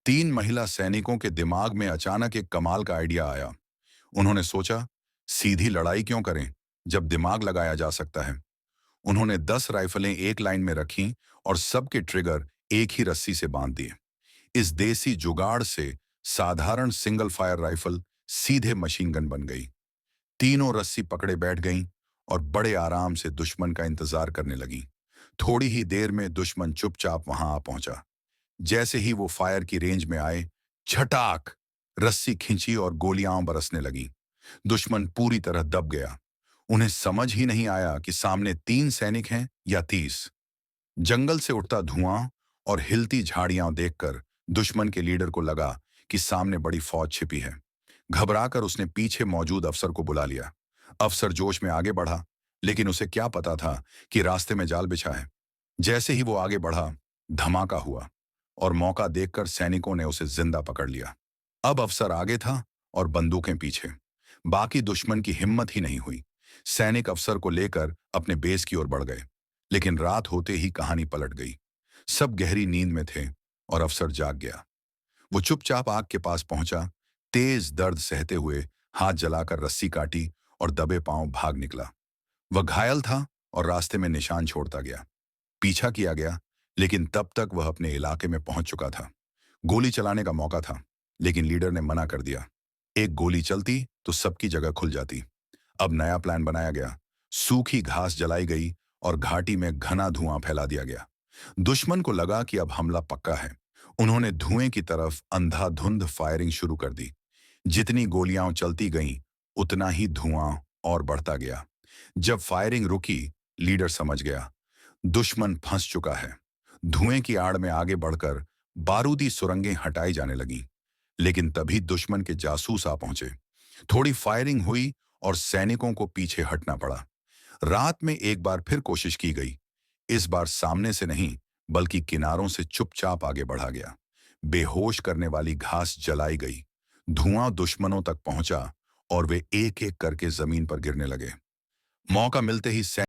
तीन महिला सैनिकों के दिमाग में अचानक एक कमाल का आइडिया आया। उन्होंने सोचा, सीधी लड़ाई क्यों करें जब दिमाग लगाया जा सकता है। उन्होंने 10 राइफलें एक लाइन में रखीं और सबके ट्रिगर एक ही रस्सी से बांध दिए। इस देसी जुगाड़ से साधारण सिंगल फायर राइफल सीधे मशीन गन बन गई। तीनों रस्सी पकड़े बैठ गईं और बड़े आराम से दुश्मन का इंतजार करने लगीं। थोड़ी ही देर में दुश्मन चुपचाप वहां आ पहुंचा। जैसे ही वो फायर की रेंज में आए, झटाक, रस्सी खींची और गोलियां बरसने लगी। दुश्मन पूरी तरह दब गया। उन्हें समझ ही नहीं आया कि सामने 3 सैनिक हैं या 30। जंगल से उठता धुआं और हिलती झाड़ियां देखकर दुश्मन के लीडर को लगा कि सामने बड़ी फौज छिपी है। घबराकर उसने पीछे मौजूद अफसर को बुला लिया। अफसर जोश में आगे बढ़ा, लेकिन उसे क्या पता था कि रास्ते में जाल बिछा है। जैसे ही वो आगे बढ़ा, धमाका हुआ और मौका देखकर सैनिकों ने उसे जिंदा पकड़ लिया। अब अफसर आगे था और बंदूकें पीछे। बाकी दुश्मन की हिम्मत ही नहीं हुई। सैनिक अफसर को लेकर अपने बेस की ओर बढ़ गए, लेकिन रात होते ही कहानी पलट गई। सब गहरी नींद में थे और अफसर जाग गया। वो चुपचाप आग के पास पहुंचा, तेज दर्द सहते हुए हाथ जलाकर रस्सी काटी और दबे पांव भाग निकला। वह घायल था और रास्ते में निशान छोड़ता गया। पीछा किया गया, लेकिन तब तक वह अपने इलाके में पहुंच चुका था। गोली चलाने का मौका था, लेकिन लीडर ने मना कर दिया। एक गोली चलती तो सबकी जगह खुल जाती। अब नया प्लान बनाया गया। सूखी घास जलाई गई और घाटी में घना धुआं फैला दिया गया। दुश्मन को लगा कि अब हमला पक्का है। उन्होंने धुएं की तरफ अंधाधुंध फायरिंग शुरू कर दी। जितनी गोलियां चलती गईं, उतना ही धुआं और बढ़ता गया। जब फायरिंग रुकी, लीडर समझ गया, दुश्मन फंस चुका है। धुएं की आड़ में आगे बढ़कर बारूदी सुरंगें हटाई जाने लगीं। लेकिन तभी दुश्मन के जासूस आ पहुंचे। थोड़ी फायरिंग हुई और सैनिकों को पीछे हटना पड़ा। रात में एक बार फिर कोशिश की गई। इस बार सामने से नहीं, बल्कि किनारों से चुपचाप आगे बढ़ा गया। बेहोश करने वाली घास जलाई गई। धुआं दुश्मनों तक पहुंचा और वे एक एक करके जमीन पर गिरने लगे। मौका मिलते ही